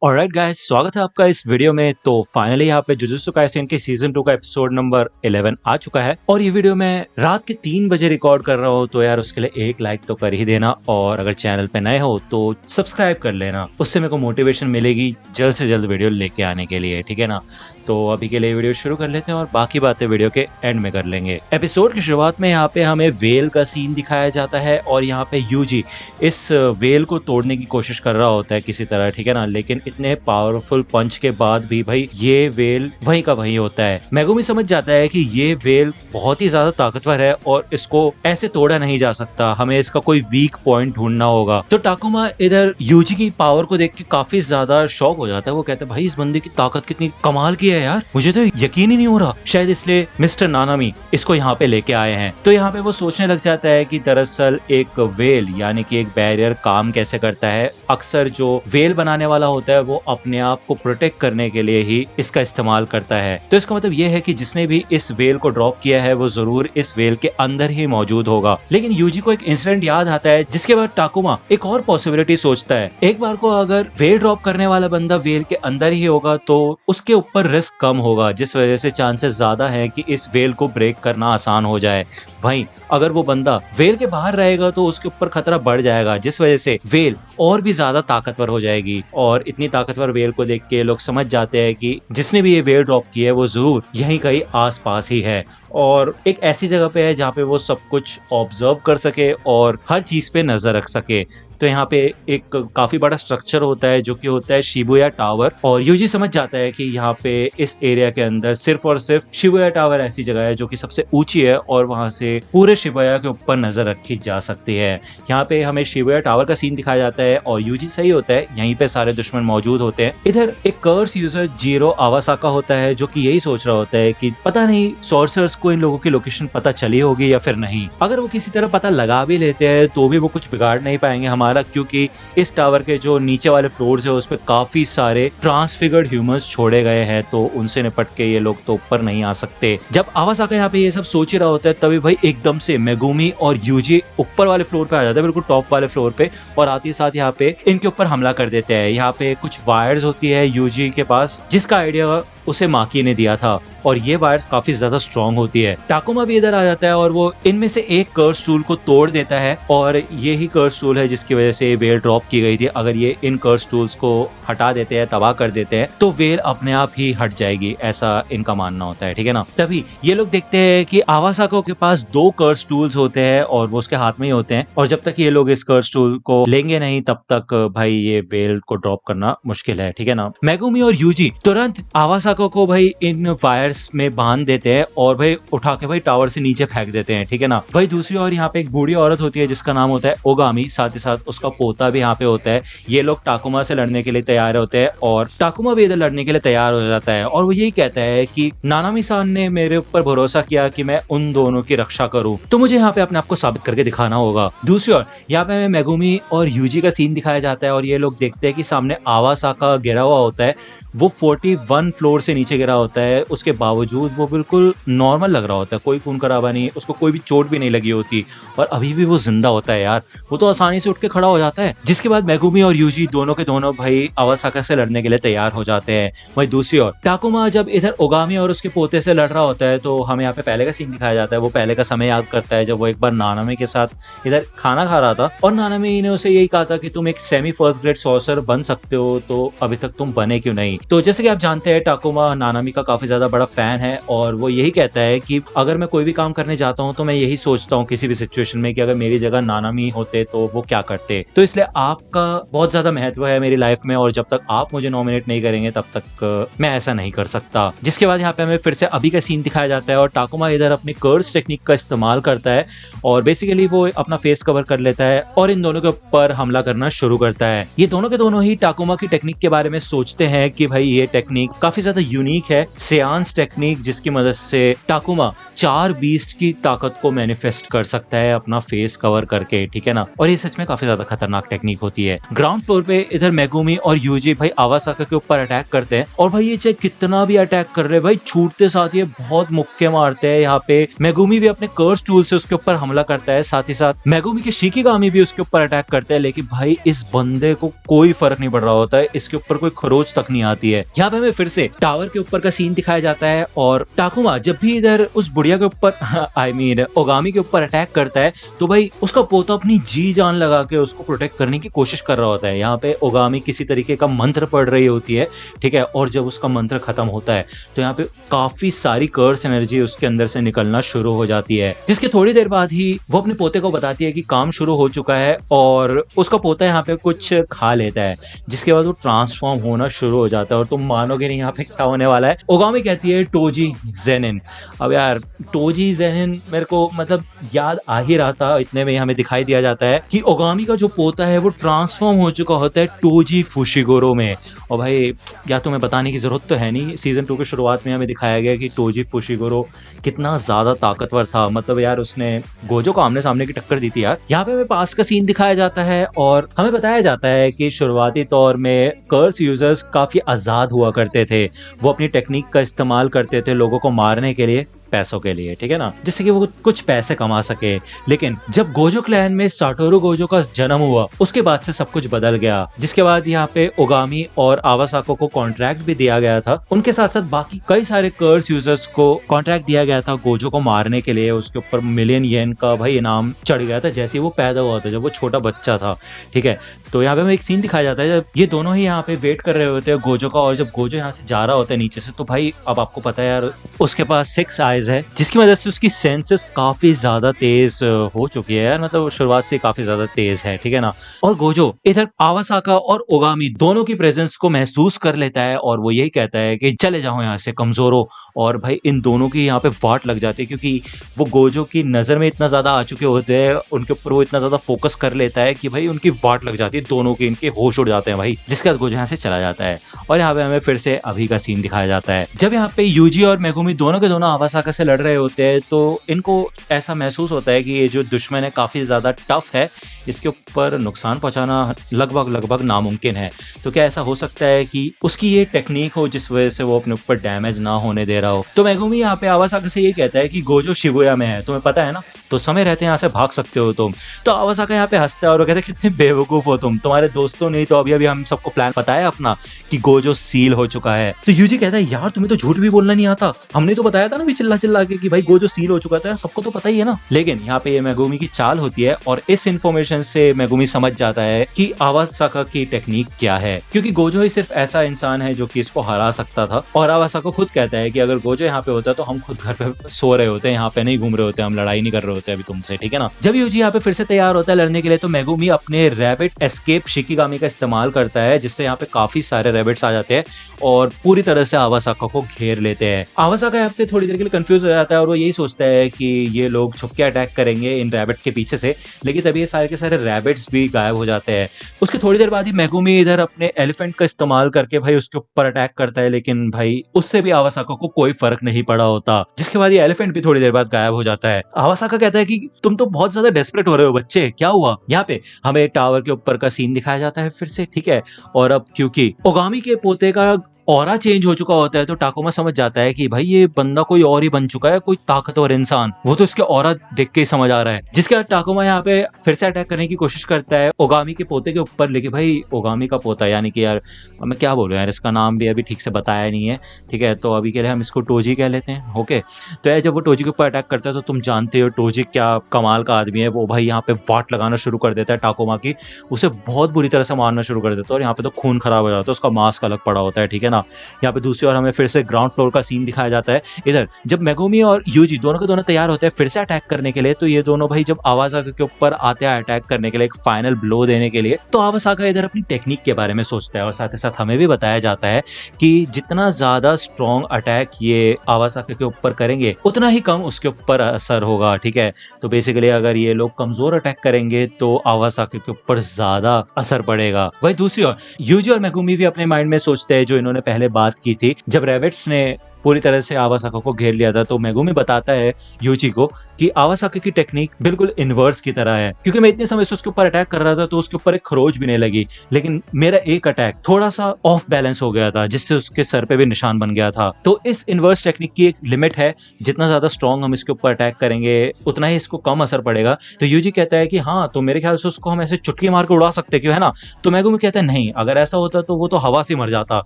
Alright guys, स्वागत है आपका इस वीडियो में। तो फाइनली यहाँ पे जुजुत्सु काइसेन के सीजन 2 का एपिसोड नंबर 11 आ चुका है और ये वीडियो मैं रात के 3 बजे रिकॉर्ड कर रहा हूँ। तो यार उसके लिए एक लाइक तो कर ही देना और अगर चैनल पे नए हो तो सब्सक्राइब कर लेना, उससे मेरे को मोटिवेशन मिलेगी जल्द से जल्द वीडियो लेके आने के लिए, ठीक है ना। तो अभी के लिए वीडियो शुरू कर लेते हैं और बाकी बातें वीडियो के एंड में कर लेंगे। एपिसोड की शुरुआत में यहाँ पे हमें वेल का सीन दिखाया जाता है और यहाँ पे यूजी इस वेल को तोड़ने की कोशिश कर रहा होता है किसी तरह, ठीक है ना। लेकिन इतने पावरफुल पंच के बाद भी भाई ये वेल वहीं का वहीं होता है। मेगुमी समझ जाता है कि ये वेल बहुत ही ज्यादा ताकतवर है और इसको ऐसे तोड़ा नहीं जा सकता, हमें इसका कोई वीक पॉइंट ढूंढना होगा। तो टाकुमा इधर यूजी की पावर को देख के काफी ज्यादा शॉक हो जाता है। वो कहता है भाई इस बंदे की ताकत कितनी कमाल की है यार, मुझे तो यकीन ही नहीं हो रहा। शायद इसलिए मिस्टर नानामी इसको यहाँ पे लेके आए हैं। तो यहाँ पे वो सोचने लग जाता है कि दरअसल एक वेल यानी कि एक बैरियर काम कैसे करता है। अक्सर जो वेल बनाने वाला होता है वो अपने आप को प्रोटेक्ट करने के लिए ही इसका इस्तेमाल करता है। तो इसका मतलब ये है कि जिसने भी इस वेल को ड्रॉप किया है वो जरूर इस वेल के अंदर ही मौजूद होगा। लेकिन यूजी को एक इंसिडेंट याद आता है जिसके बाद टाकुमा एक और पॉसिबिलिटी सोचता है। एक बार को अगर वेल ड्रॉप करने वाला बंदा वेल के अंदर ही होगा तो उसके ऊपर रिस्क कम होगा, जिस वजह से चांसेस ज्यादा है कि इस वेल को ब्रेक करना आसान हो जाए। वहीं अगर वो बंदा वेल के बाहर रहेगा तो उसके ऊपर खतरा बढ़ जाएगा, जिस वजह से वेल और भी ज्यादा ताकतवर हो जाएगी। और इतनी ताकतवर वेल को देख के लोग समझ जाते हैं कि जिसने भी ये वेल ड्रॉप की है वो जरूर यहीं कहीं आसपास ही है और एक ऐसी जगह पे है जहाँ पे वो सब कुछ ऑब्जर्व कर सके और हर चीज पे नजर रख सके। तो यहाँ पे एक काफी बड़ा स्ट्रक्चर होता है जो कि होता है शिबुया टावर। और यूजी समझ जाता है कि यहाँ पे इस एरिया के अंदर सिर्फ और सिर्फ शिबुया टावर ऐसी जगह है जो कि सबसे ऊंची है और वहां से पूरे शिबुया के ऊपर नजर रखी जा सकती है। यहाँ पे हमें शिबुया टावर का सीन दिखाया जाता है और यूजी सही होता है, यहीं पे सारे दुश्मन मौजूद होते हैं। इधर एक कर्स यूजर जीरो आवासाका होता है जो कि यही सोच रहा होता है कि पता नहीं सॉर्सरर्स को इन लोगों की लोकेशन पता चली होगी या फिर नहीं। अगर वो किसी तरह पता लगा भी लेते हैं तो भी वो कुछ बिगाड़ नहीं पाएंगे हमारा, क्योंकि इस टावर के जो नीचे वाले फ्लोर्स है उस पे काफी सारे ट्रांसफिगर्ड ह्यूमंस छोड़े गए हैं, तो उनसे निपट के ये लोग तो ऊपर नहीं आ सकते। जब आवासाका यहाँ पे ये सब सोच ही रहा होता है तभी भाई एकदम से मेगुमी और यूजी ऊपर वाले फ्लोर पे आ जाता है, बिल्कुल टॉप वाले फ्लोर पे, और आते ही साथ यहाँ पे इनके ऊपर हमला कर देते हैं। यहाँ पे कुछ वायर्स होती है यूजी के पास जिसका आइडिया उसे माकी ने दिया था और ये वायर्स काफी ज्यादा स्ट्रॉन्ग होती है। टाकुमा भी इधर आ जाता है और वो इनमें से एक कर्स टूल को तोड़ देता है और ये ही कर्स टूल है जिसकी वजह से वेल ड्रॉप की गई थी। अगर ये इन कर्स टूल्स को हटा देते हैं, तबाह कर देते हैं, तो वेल अपने आप ही हट जाएगी, ऐसा इनका मानना होता है, ठीक है ना। तभी ये लोग देखते हैं कि आवासाको के पास 2 कर्स टूल्स होते हैं और वो उसके हाथ में ही होते हैं और जब तक ये लोग इस कर्स टूल को लेंगे नहीं तब तक भाई ये वेल को ड्रॉप करना मुश्किल है, ठीक है ना। मेगुमी और यूजी तुरंत आवासाको को भाई इन वायर्स में बांध देते हैं और भाई उठा के भाई टावर से नीचे फेंक देते हैं, ठीक है ना। भाई दूसरी ओर यहाँ पे एक बूढ़ी औरत होती है जिसका नाम होता है ओगामी, साथ ही साथ उसका पोता भी यहाँ पे होता है। ये लोग टाकुमा से लड़ने के लिए तैयार होते हैं और टाकुमा भी इधर लड़ने के लिए तैयार हो जाता है और वो यही कहता है कि नानामी सान ने मेरे ऊपर भरोसा किया कि मैं उन दोनों की रक्षा करूं, तो मुझे यहाँ पे अपने आप को साबित करके दिखाना होगा। दूसरी ओर यहाँ पे हमें मेगुमी और यूजी का सीन दिखाया जाता है और ये लोग देखते हैं कि सामने आवासाका गिरा हुआ होता है। वो 41 फ्लोर से नीचे गिरा होता है, उसके बावजूद वो बिल्कुल नॉर्मल लग रहा होता है, कोई खून खराबा नहीं, उसको कोई भी चोट भी नहीं लगी होती और अभी भी वो जिंदा होता है यार। वो तो आसानी से उठ के खड़ा हो जाता है। जिसके बाद मेगुमी और यूजी दोनों के दोनों भाई आवासाका से लड़ने के लिए तैयार हो जाते हैं। वहीं दूसरी ओर टाकुमा जब इधर ओगामी और उसके पोते से लड़ रहा होता है तो हमें यहाँ पे पहले का सीन दिखाया जाता है। वो पहले का समय याद करता है जब वो एक बार नानामी के साथ इधर खाना खा रहा था और नानामी ने उसे यही कहा था कि तुम एक सेमी फर्स्ट ग्रेड सॉर्सर बन सकते हो, तो अभी तक तुम बने क्यों नहीं। तो जैसे कि आप जानते हैं टाकुमा नानामी का काफी ज्यादा बड़ा फैन है और वो यही कहता है कि अगर मैं कोई भी काम करने जाता हूँ तो मैं यही सोचता हूँ किसी भी सिचुएशन में कि अगर मेरी जगह नानामी होते तो वो क्या करते। तो इसलिए आपका बहुत ज्यादा महत्व है मेरी लाइफ में और जब तक आप मुझे नॉमिनेट नहीं करेंगे तब तक मैं ऐसा नहीं कर सकता। जिसके बाद यहाँ पे हमें फिर से अभी का सीन दिखाया जाता है और टाकुमा इधर अपनी कर्स टेक्निक का इस्तेमाल करता है और बेसिकली वो अपना फेस कवर कर लेता है और इन दोनों के ऊपर हमला करना शुरू करता है। ये दोनों के दोनों ही टाकुमा की टेक्निक के बारे में सोचते हैं कि भाई ये टेक्निक काफी ज्यादा यूनिक है, सेंस टेक्निक जिसकी मदद से टाकुमा 4 बीस्ट की ताकत को मैनिफेस्ट कर सकता है अपना फेस कवर करके, ठीक है ना। और ये सच में काफी ज्यादा खतरनाक टेक्निक होती है। ग्राउंड फ्लोर पे इधर मेगुमी और यूजी भाई आवासाका के ऊपर अटैक करते हैं और भाई ये चाहे कितना भी अटैक कर रहे भाई छूटते साथ ये बहुत मुक्के मारते हैं। यहाँ पे मेगुमी भी अपने कर्स टूल से उसके ऊपर हमला करता है, साथ ही साथ मेगुमी के शिकिगामी भी उसके ऊपर अटैक करते हैं, लेकिन भाई इस बंदे को कोई फर्क नहीं पड़ रहा होता है, इसके ऊपर कोई खरोच तक नहीं आती है। यहाँ पे हमें फिर से टावर के ऊपर का सीन दिखाया जाता है और टाकुमा जब भी इधर उस बुढ़िया के ऊपर आई मीन ओगामी के ऊपर अटैक करता है तो भाई उसका पोता अपनी जी जान लगा के उसको प्रोटेक्ट करने की कोशिश कर रहा होता है। यहाँ पे ओगामी किसी तरीके का मंत्र पढ़ रही होती है, ठीक है, और जब उसका मंत्र खत्म होता है तो यहाँ पे काफी सारी कर्स एनर्जी उसके अंदर से निकलना शुरू हो जाती है, जिसके थोड़ी देर बाद ही वो अपने पोते को बताती है कि काम शुरू हो चुका है और उसका पोता यहाँ पे कुछ खा लेता है, जिसके बाद वो ट्रांसफॉर्म होना शुरू हो जाता है। और तुम मानोगे नहीं यहाँ पे क्या होने वाला है। ओगामी कहती है टोजी जेनिन। अब यार टोजी जेनिन मेरे को मतलब याद आ ही रहा था, इतने में हमें दिखाई दिया जाता है कि ओगामी का जो पोता है वो ट्रांसफॉर्म हो चुका होता है टोजी फुशिगोरो में। और भाई या तुम्हें बताने की जरूरत तो है नहीं, सीजन 2 की शुरुआत में हमें दिखाया गया कि टोजी फुशिगोरो कितना ज्यादा ताकतवर था। मतलब यार उसने गोजो को आमने सामने की टक्कर दी थी यार। यहाँ पे हमें पास का सीन दिखाया जाता है और हमें बताया जाता है कि शुरुआती तौर में कर्स यूजर्स काफी आजाद हुआ करते थे, वो अपनी टेक्निक का इस्तेमाल करते थे लोगों को मारने के लिए, पैसों के लिए, ठीक है ना, जिससे कि वो कुछ पैसे कमा सके। लेकिन जब गोजो क्लैन में साटोरू गोजो का जन्म हुआ उसके बाद से सब कुछ बदल गया, जिसके बाद यहाँ पे ओगामी और आवासाको को कॉन्ट्रैक्ट भी दिया गया था। उनके साथ साथ बाकी कई सारे कर्स यूजर्स को कॉन्ट्रैक्ट दिया गया था गोजो को मारने के लिए। उसके ऊपर मिलियन येन का भाई इनाम चढ़ गया था जैसे ही वो पैदा हुआ था, जब वो छोटा बच्चा था, ठीक है। तो यहाँ पे हमें एक सीन दिखाया जाता है जब ये दोनों ही यहाँ पे वेट कर रहे होते हैं गोजो का, और जब गोजो यहाँ से जा रहा होता है नीचे से, तो भाई अब आपको पता है यार उसके पास 6 आईज है, जिसकी वजह से उसकी सेंसेस काफी ज्यादा तेज हो चुकी है यार, मतलब शुरुआत से काफी ज्यादा तेज है, ठीक है ना। और गोजो इधर आवासाका और ओगामी दोनों की प्रेजेंस को महसूस कर लेता है और वो यही कहता है कि चले जाओ यहाँ से कमजोरो। और भाई इन दोनों की यहाँ पे वाट लग जाती है क्योंकि वो गोजो की नजर में इतना ज्यादा आ चुके होते हैं, उनके ऊपर वो इतना ज्यादा फोकस कर लेता है कि भाई उनकी वाट लग जाती है दोनों की, इनके होश उड़ जाते हैं भाई, जिसके बाद गोजो यहाँ से चला जाता है। और यहाँ पे हमें फिर से अभी का सीन दिखाया जाता है जब यहाँ पे यूजी और मेगुमी दोनों के दोनों आवासाका से लड़ रहे होते हैं, तो इनको ऐसा महसूस होता है कि ये जो दुश्मन है काफी ज्यादा टफ है, इसके ऊपर नुकसान पहुंचाना लगभग नामुमकिन है। तो क्या ऐसा हो सकता है कि उसकी ये टेक्निक हो जिस वजह से वो अपने ऊपर डैमेज ना होने दे रहा हो। तो मेगुमी यहाँ पे आवासाका से ये कहता है कि गोजो शिबुया में है, तुम्हें पता है ना, तो समय रहते यहाँ से भाग सकते हो तुम। तो आवासाका यहाँ पे हंसता है और वो कहता है कितने बेवकूफ हो तुम, तुम्हारे दोस्तों ने तो अभी हम सबको प्लान पता है अपना कि गोजो सील हो चुका है। तो यूजी कहता है यार तुम्हें तो झूठ भी बोलना नहीं आता, हमने तो बताया था ना भी चिल्ला चिल्ला के कि भाई गोजो सील हो चुका था, यार सबको तो पता ही है ना। लेकिन यहाँ पे ये मेगुमी की चाल होती है और इस इन्फॉर्मेशन से मेगुमी समझ जाता है कि आवासाका की टेक्निक क्या है, क्योंकि गोजो ही सिर्फ ऐसा इंसान है जो कि इसको हरा सकता था। और आवासाका खुद कहता है कि अगर गोजो यहाँ पे होता तो हम खुद घर पे सो रहे होते, यहाँ पे नहीं घूम रहे होते, हम लड़ाई नहीं कर रहे होते अभी तुमसे, ठीक है ना। जब यूजी यहाँ पे फिर से तैयार होता है लड़ने के लिए, तो मेगुमी अपने रैबिट एस्केप शिकिगामी का इस्तेमाल करता है, जिससे यहाँ पे काफी सारे रैबिट्स आ जाते हैं और पूरी तरह से आवासाका को घेर लेते हैं। आवासाका यहाँ पे थोड़ी देर के लिए कंफ्यूज हो जाता है और वो यही सोचता है कि ये लोग छुप के अटैक करेंगे इन रैबिट के पीछे से, लेकिन तभी ये सारे के सारे रैबिट्स भी गायब हो जाते हैं। उसके थोड़ी देर बाद ही मेगुमी इधर अपने एलिफेंट का इस्तेमाल करके भाई उसके ऊपर अटैक करता है, लेकिन भाई उससे भी आवासाका को कोई फर्क नहीं पड़ा होता, जिसके बाद ये एलिफेंट भी थोड़ी देर बाद गायब हो जाता है। आवासाका कहता है कि तुम तो बहुत ज्यादा डेस्परेट हो रहे हो बच्चे, क्या हुआ। यहाँ पे हमें टावर के ऊपर का सीन दिखाया जाता है फिर से, ठीक है। और अब क्योंकि ओगामी के पोते का ऑरा चेंज हो चुका होता है, तो टाकुमा समझ जाता है कि भाई ये बंदा कोई और ही बन चुका है, कोई ताकतवर इंसान, वो तो इसके ऑरा देख के ही समझ आ रहा है। जिसके बाद टाकुमा यहाँ पे फिर से अटैक करने की कोशिश करता है ओगामी के पोते के ऊपर, लेकिन भाई ओगामी का पोता यानी कि यार मैं क्या बोल रहा हूँ यार, इसका नाम भी अभी ठीक से बताया नहीं है, ठीक है, तो अभी के लिए हम इसको टोजी कह लेते हैं, ओके। तो यार जब वो टोजी के ऊपर अटैक करता है तो तुम जानते हो टोजी क्या कमाल का आदमी है, वो भाई यहाँ पे वाट लगाना शुरू कर देता है टाकुमा की, उसे बहुत बुरी तरह से मारना शुरू कर देता है और यहाँ पे तो खून खराब हो जाता है, उसका मास्क अलग पड़ा होता है, ठीक है ना। यहाँ पे दूसरी ओर हमें फिर से ग्राउंड फ्लोर का सीन दिखाया जाता है। इधर जब मेगुमी और यूजी दोनों के दोनों तैयार होते हैं फिर से अटैक करने के लिए, तो ये दोनों भाई जब आवासाका के ऊपर आते हैं अटैक करने के लिए, एक फाइनल ब्लो देने के लिए, तो आवासाका इधर अपनी टेक्निक के बारे में सोचता है और साथ ही साथ हमें भी बताया जाता है कि जितना ज्यादा स्ट्रॉन्ग अटैक ये आवासाका के ऊपर करेंगे उतना ही कम उसके ऊपर असर होगा, ठीक है। तो बेसिकली अगर ये लोग कमजोर अटैक करेंगे तो आवासाका के ऊपर ज्यादा असर पड़ेगा। वही दूसरी ओर यूजी और मेगुमी भी अपने माइंड में सोचते हैं जो इन्होंने पहले बात की थी, जब रैबिट्स ने पूरी तरह से आवासाका को घेर लिया था। तो मेगुमी बताता है यूजी को कि आवासाका की टेक्निक बिल्कुल इनवर्स की तरह है, क्योंकि मैं इतने समय से उसके ऊपर अटैक कर रहा था तो उसके ऊपर एक खरोच भी नहीं लगी, लेकिन मेरा एक अटैक थोड़ा सा ऑफ बैलेंस हो गया था जिससे उसके सर पे भी निशान बन गया था। तो इस इनवर्स टेक्निक की एक लिमिट है, जितना ज्यादा स्ट्रॉन्ग हम इसके ऊपर अटैक करेंगे उतना ही इसको कम असर पड़ेगा। तो यूजी कहता है कि हाँ, तो मेरे ख्याल से उसको हम ऐसे चुटकी मार के उड़ा सकते, क्यों, है ना। तो मेगुमी कहता है नहीं, अगर ऐसा होता तो वो तो हवा से मर जाता,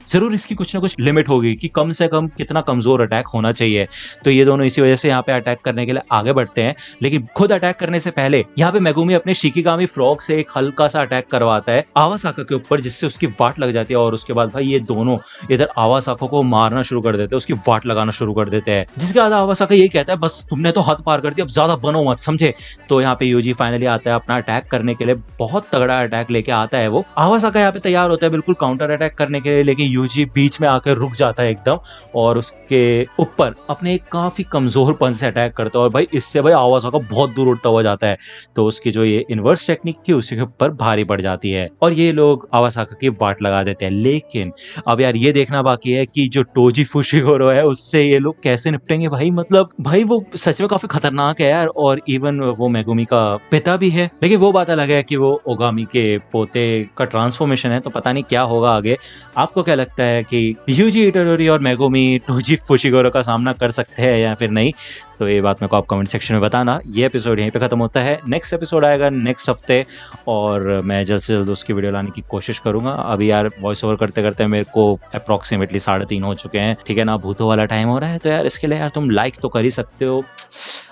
जरूर इसकी कुछ ना कुछ लिमिट होगी कि कम से कम कितना कमजोर अटैक होना चाहिए। तो ये दोनों इसी वजह से यहाँ पे अटैक करने के लिए आगे बढ़ते हैं, लेकिन खुद अटैक करने से पहले यहाँ पे मेगुमी अपने शिकिगामी फ्रॉग से एक हल्का सा अटैक करवाता है आवासाका के ऊपर, जिससे उसकी वाट लग जाती है। और उसके बाद भाई ये दोनों इधर आवासाका को मारना शुरू कर देते हैं, उसकी वाट लगाना शुरू कर देते हैं, जिसके बाद आवासाका यही कहता है बस तुमने तो हद पार कर दी, अब ज्यादा बनो मत, समझे। तो यहाँ पे यूजी फाइनली आता है अपना अटैक करने के लिए, बहुत तगड़ा अटैक लेके आता है वो। आवासाका यहाँ पे तैयार होता है बिल्कुल काउंटर अटैक करने के लिए, लेकिन यूजी बीच में आकर रुक जाता है एकदम और उसके ऊपर अपने एक काफी कमजोर पंच से अटैक करता है। और भाई इससे भाई आवासाका बहुत दूर उड़ता हुआ जाता है, तो उसकी जो ये इनवर्स टेक्निक थी उसी के ऊपर भारी पड़ जाती है और ये लोग आवासाका की वाट लगा देते हैं। लेकिन अब यार ये देखना बाकी है कि जो टोजी फुशिगोरो है उससे ये लोग कैसे निपटेंगे भाई। मतलब भाई वो सच में काफी खतरनाक है यार, और इवन वो मेगुमी का पिता भी है। लेकिन वो बात अलग है कि वो ओगामी के पोते का ट्रांसफॉर्मेशन है, तो पता नहीं क्या होगा आगे। आपको क्या लगता है कि यूजी इटाडोरी और मेगुमी टोजी फुशिगोरो का सामना कर सकते हैं या फिर नहीं? तो ये बात मेरे को आप कमेंट सेक्शन में बताना। ये एपिसोड यहीं पे खत्म होता है, नेक्स्ट एपिसोड आएगा नेक्स्ट हफ्ते और मैं जल्द से जल्द उसकी वीडियो लाने की कोशिश करूंगा। अभी यार वॉइस ओवर करते करते मेरे को अप्रोक्सीमेटली 3:30 हो चुके हैं, ठीक है ना, भूतों वाला टाइम हो रहा है। तो यार इसके लिए यार तुम लाइक तो कर ही सकते हो।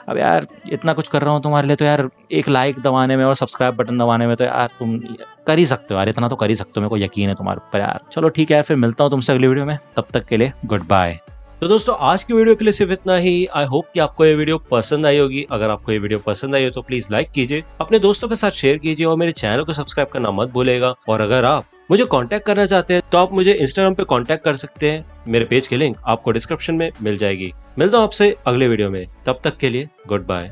अब यार इतना कुछ कर रहा हूँ तुम्हारे लिए, तो यार एक लाइक दबाने में और सब्सक्राइब बटन दबाने में तो यार तुम कर ही सकते हो यार, इतना तो कर ही सकते हो, मेरे को यकीन है तुम्हारे ऊपर यार। चलो ठीक है यार, फिर मिलता हूँ तुमसे अगली वीडियो में, तब तक के लिए गुड बाय। तो दोस्तों आज की वीडियो के लिए सिर्फ इतना ही। आई होप कि आपको ये वीडियो पसंद आई होगी। अगर आपको ये वीडियो पसंद आई हो तो प्लीज लाइक कीजिए, अपने दोस्तों के साथ शेयर कीजिए और मेरे चैनल को सब्सक्राइब करना मत भूलेगा। और अगर आप मुझे कांटेक्ट करना चाहते हैं तो आप मुझे इंस्टाग्राम पे कांटेक्ट कर सकते हैं, मेरे पेज की लिंक आपको डिस्क्रिप्शन में मिल जाएगी। मिलता हूँ आपसे अगले वीडियो में, तब तक के लिए गुड बाय।